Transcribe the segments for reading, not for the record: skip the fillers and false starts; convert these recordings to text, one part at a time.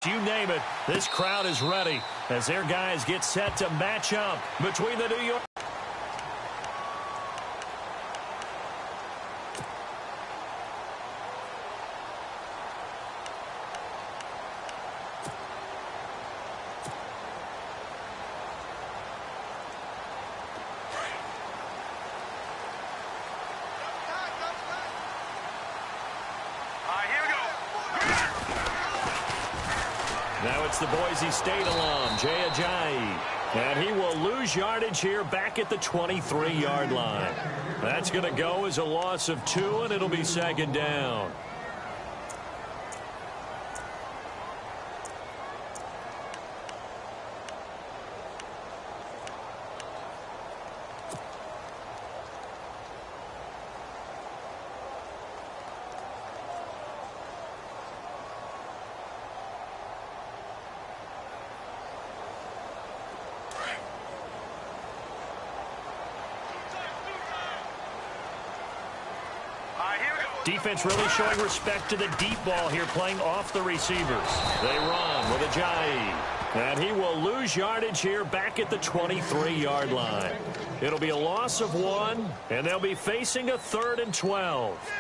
You name it, this crowd is ready as their guys get set to match up between the New York. Now it's the Boise State alum, Jay Ajayi. And he will lose yardage here back at the 23-yard line. That's going to go as a loss of 2, and it'll be second down. Defense really showing respect to the deep ball here, playing off the receivers. They run with Ajayi. And he will lose yardage here back at the 23-yard line. It'll be a loss of 1, and they'll be facing a 3rd and 12.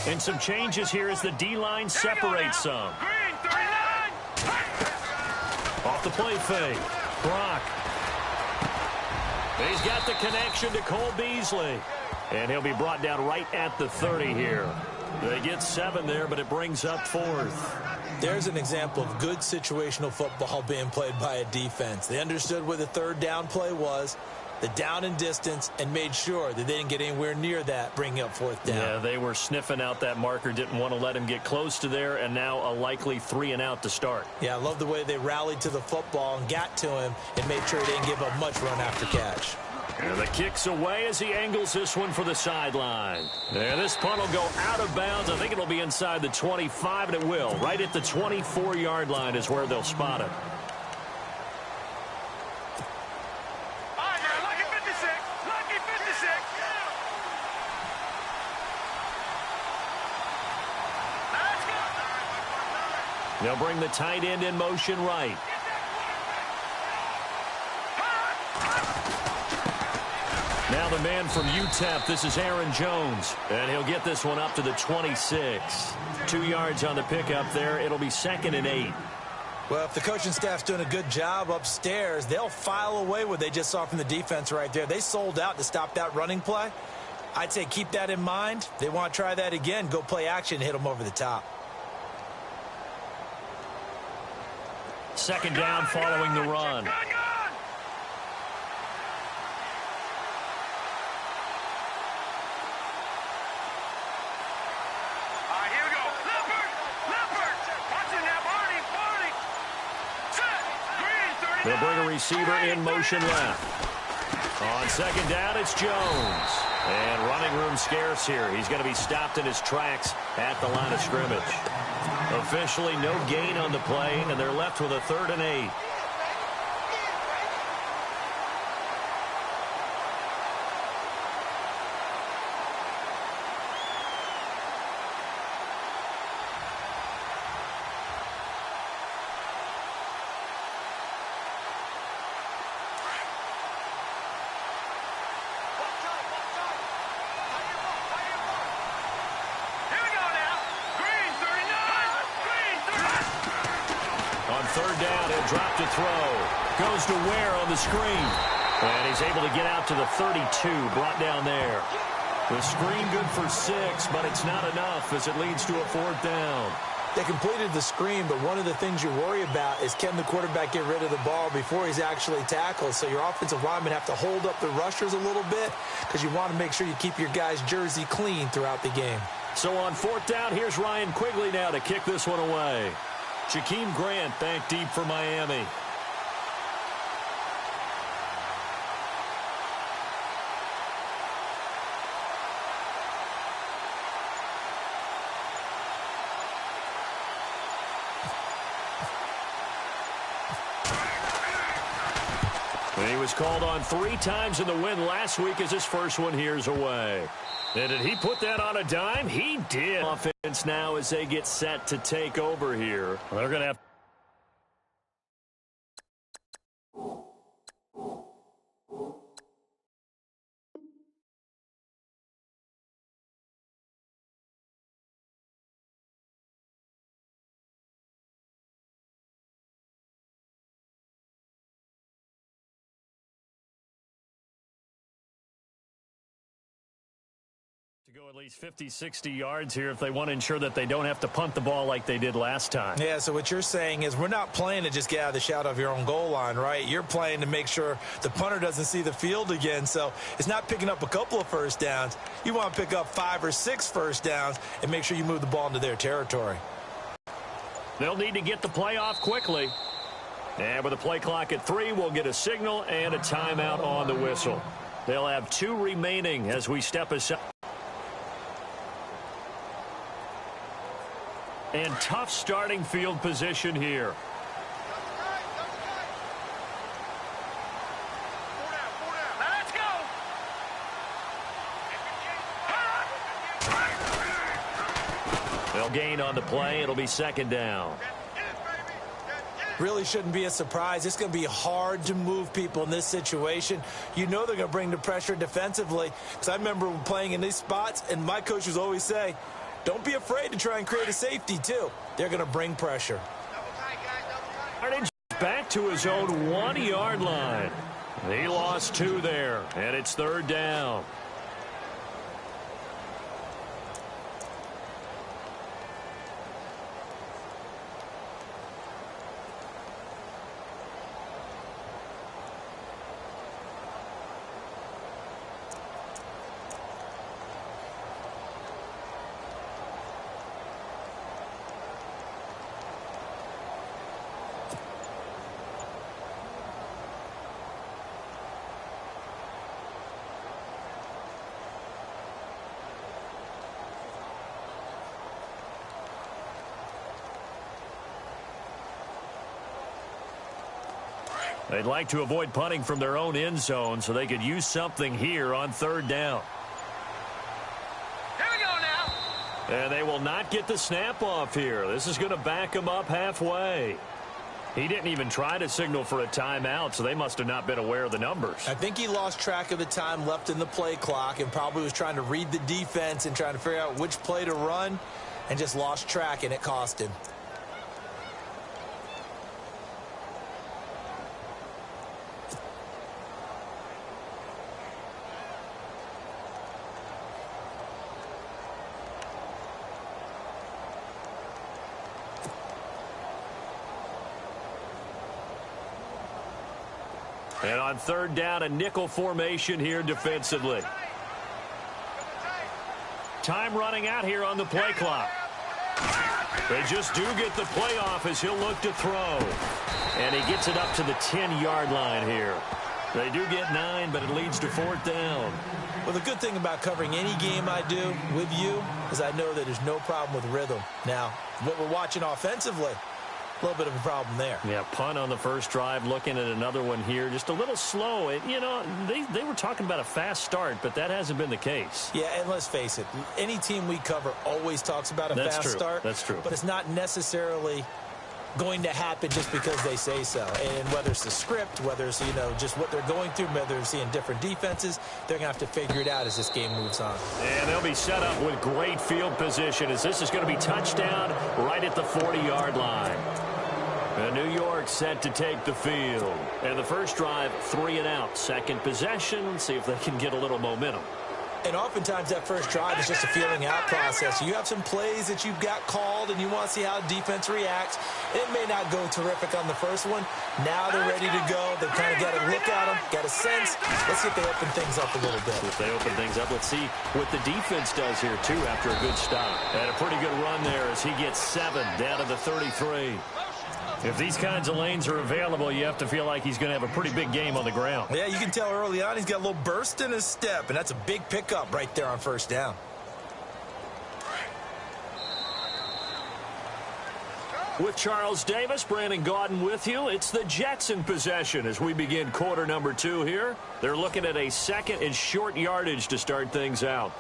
And some changes here as the D-line separates some. Off the play fake. Brock. He's got the connection to Cole Beasley. And he'll be brought down right at the 30 here. They get 7 there, but it brings up 4th. There's an example of good situational football being played by a defense. They understood where the 3rd down play was, the down and distance, and made sure that they didn't get anywhere near that, bringing up 4th down. Yeah, they were sniffing out that marker, didn't want to let him get close to there, and now a likely 3 and out to start. Yeah, I love the way they rallied to the football and got to him and made sure he didn't give up much run after catch. And the kick's away as he angles this one for the sideline. And this punt will go out of bounds. I think it'll be inside the 25, and it will. Right at the 24-yard line is where they'll spot it. They'll bring the tight end in motion right. Now the man from UTEP, this is Aaron Jones. And he'll get this one up to the 26. 2 yards on the pickup there. It'll be 2nd and 8. Well, if the coaching staff's doing a good job upstairs, they'll file away what they just saw from the defense right there. They sold out to stop that running play. I'd say keep that in mind. They want to try that again. Go play action, hit them over the top. 2nd down following the run. They'll bring a receiver in motion left. On 2nd down, it's Jones. And running room scarce here. He's going to be stopped in his tracks at the line of scrimmage. Officially no gain on the play, and they're left with a 3rd and 8. On 3rd down, he'll drop to throw. Goes to Ware on the screen. And he's able to get out to the 32, brought down there. The screen good for 6, but it's not enough as it leads to a 4th down. They completed the screen, but one of the things you worry about is can the quarterback get rid of the ball before he's actually tackled? So your offensive linemen have to hold up the rushers a little bit because you want to make sure you keep your guy's jersey clean throughout the game. So on 4th down, here's Ryan Quigley now to kick this one away. Jakeem Grant back deep for Miami. He was called on 3 times in the win last week as his first one here's away. And did he put that on a dime? He did. Offense now as they get set to take over here. They're going to have to go at least 50, 60 yards here if they want to ensure that they don't have to punt the ball like they did last time. Yeah, so what you're saying is we're not playing to just get out of the shadow of your own goal line, right? You're playing to make sure the punter doesn't see the field again. So it's not picking up a couple of first downs. You want to pick up 5 or 6 first downs and make sure you move the ball into their territory. They'll need to get the play off quickly. And with the play clock at 3, we'll get a signal and a timeout on the whistle. They'll have 2 remaining as we step aside. And tough starting field position here. Let's go. They'll gain on the play. It'll be second down. Really shouldn't be a surprise. It's going to be hard to move people in this situation. You know they're going to bring the pressure defensively. Because I remember playing in these spots, and my coaches always say, don't be afraid to try and create a safety, too. They're going to bring pressure. Back to his own 1-yard line. He lost 2 there, and it's third down. They'd like to avoid punting from their own end zone so they could use something here on third down. Here we go now. And they will not get the snap off here. This is going to back them up halfway. He didn't even try to signal for a timeout, so they must have not been aware of the numbers. I think he lost track of the time left in the play clock and probably was trying to read the defense and trying to figure out which play to run and just lost track, and it cost him. And on third down, a nickel formation here defensively. Time running out here on the play clock. They just do get the play off as he'll look to throw. And he gets it up to the 10-yard line here. They do get 9, but it leads to fourth down. Well, the good thing about covering any game I do with you is I know that there's no problem with rhythm. Now, what we're watching offensively, a little bit of a problem there. Yeah, punt on the first drive, looking at another one here. Just a little slow. You know, they were talking about a fast start, but that hasn't been the case. Yeah, and let's face it, any team we cover always talks about a fast start. That's true. But it's not necessarily going to happen just because they say so. And whether it's the script, whether it's, you know, just what they're going through, whether they're seeing different defenses, they're going to have to figure it out as this game moves on. And they'll be set up with great field position as this is going to be touchdown right at the 40-yard line. And New York set to take the field. And the first drive, 3 and out. Second possession, see if they can get a little momentum. And oftentimes that first drive is just a feeling out process. You have some plays that you've got called and you want to see how the defense reacts. It may not go terrific on the first one. Now they're ready to go. They've kind of got to look at them, got a sense. Let's see if they open things up a little bit. If they open things up, let's see what the defense does here, too, after a good stop. And a pretty good run there as he gets 7 down to the 33. If these kinds of lanes are available, you have to feel like he's going to have a pretty big game on the ground. Yeah, you can tell early on he's got a little burst in his step, and that's a big pickup right there on first down. With Charles Davis, Brandon Gaudin with you. It's the Jets in possession as we begin quarter number 2 here. They're looking at a second and short yardage to start things out.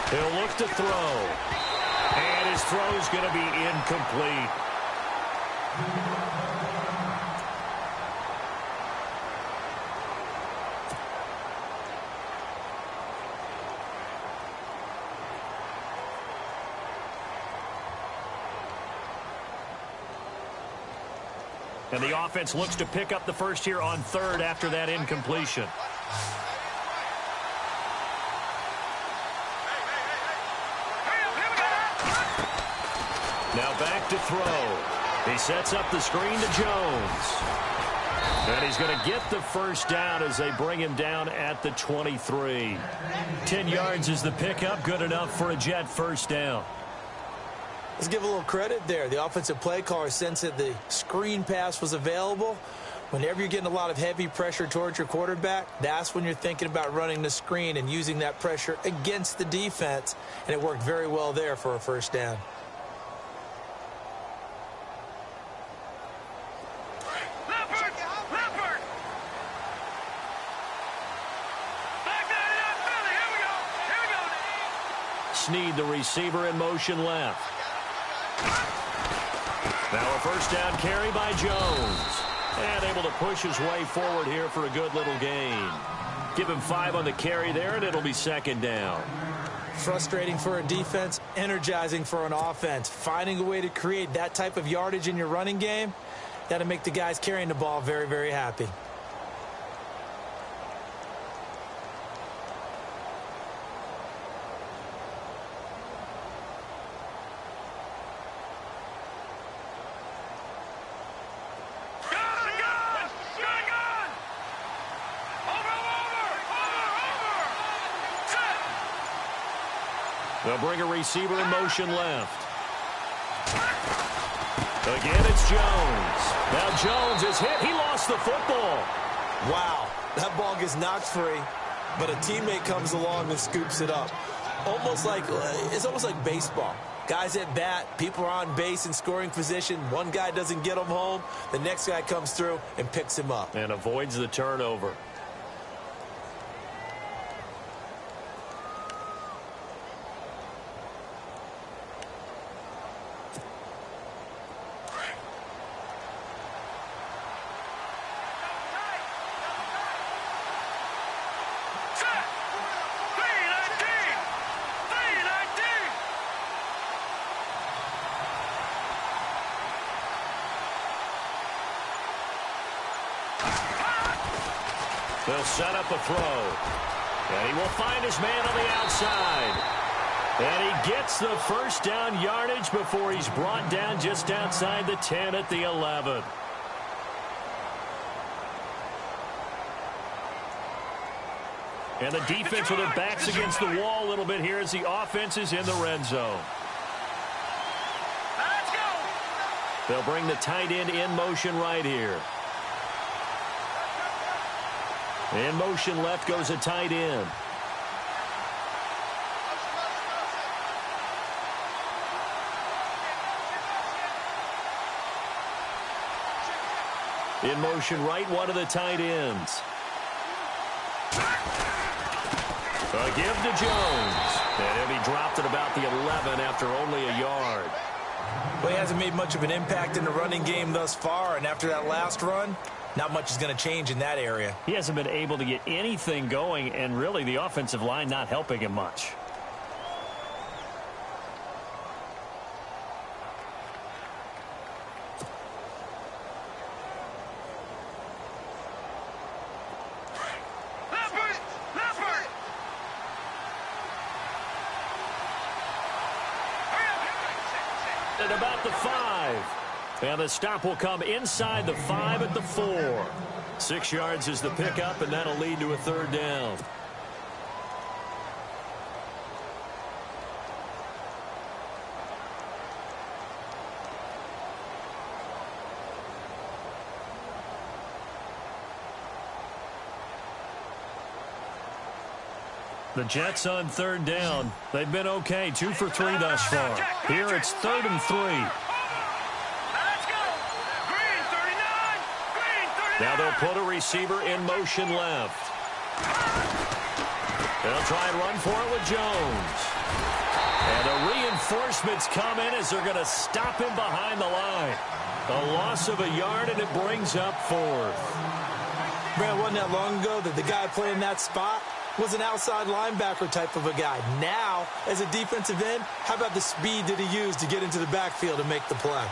He'll look to throw. And his throw's going to be incomplete. And the offense looks to pick up the first here on third after that incompletion. Now back to throw. He sets up the screen to Jones. And he's going to get the first down as they bring him down at the 23. 10 yards is the pickup. Good enough for a Jet first down. Let's give a little credit there. The offensive play caller sensed that the screen pass was available. Whenever you're getting a lot of heavy pressure towards your quarterback, that's when you're thinking about running the screen and using that pressure against the defense. And it worked very well there for a first down. Snead, the receiver, in motion left. Now a first down carry by Jones. And able to push his way forward here for a good little gain. Give him 5 on the carry there, and it'll be second down. Frustrating for a defense, energizing for an offense. Finding a way to create that type of yardage in your running game, that'll make the guys carrying the ball very, very happy. They'll bring a receiver in motion left. Again, it's Jones. Now Jones is hit. He lost the football. Wow, that ball gets knocked free, but a teammate comes along and scoops it up. It's almost like baseball. Guys at bat, people are on base in scoring position. One guy doesn't get him home. The next guy comes through and picks him up. And avoids the turnover. They'll set up a throw. And he will find his man on the outside. And he gets the first down yardage before he's brought down just outside the 10 at the 11. And the defense with their backs against the wall a little bit here as the offense is in the red zone. Let's go. They'll bring the tight end in motion right here. In motion left goes a tight end. In motion right, one of the tight ends. A give to Jones. And he'll be dropped at about the 11 after only a yard. Well, he hasn't made much of an impact in the running game thus far, and after that last run, not much is going to change in that area. He hasn't been able to get anything going, and really the offensive line not helping him much. At about the 5. And the stop will come inside the 5 at the 4. 6 yards is the pickup, and that'll lead to a third down. The Jets on third down. They've been okay, 2 for 3 thus far. Here it's 3rd and 3. Let's go. Green 39. Green 39. Now they'll put a receiver in motion left. They'll try and run for it with Jones. And the reinforcements come in as they're going to stop him behind the line. A loss of a yard, and it brings up 4th. Brad, wasn't that long ago that the guy playing that spot was an outside linebacker type of a guy? Now, as a defensive end, how about the speed that he used to get into the backfield and make the play?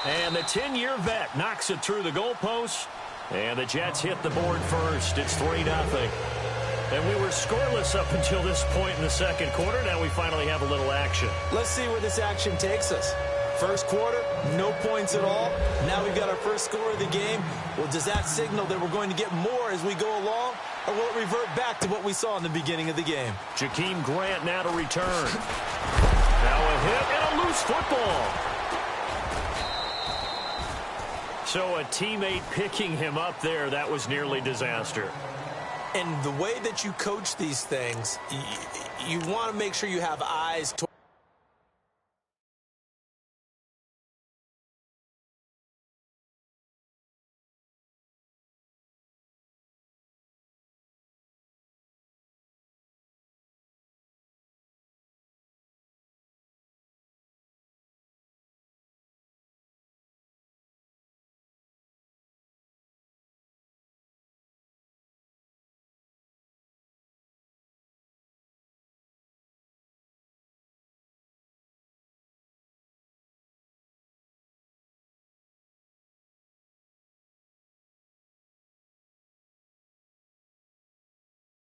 And the 10-year vet knocks it through the goalpost. And the Jets hit the board first. It's 3-0. And we were scoreless up until this point in the second quarter. Now we finally have a little action. Let's see where this action takes us. First quarter, no points at all. Now we've got our first score of the game. Well, does that signal that we're going to get more as we go along? Or will it revert back to what we saw in the beginning of the game? Jakeem Grant now to return. Now a hit and a loose football. So a teammate picking him up there, that was nearly disaster. And the way that you coach these things, you want to make sure you have eyes towards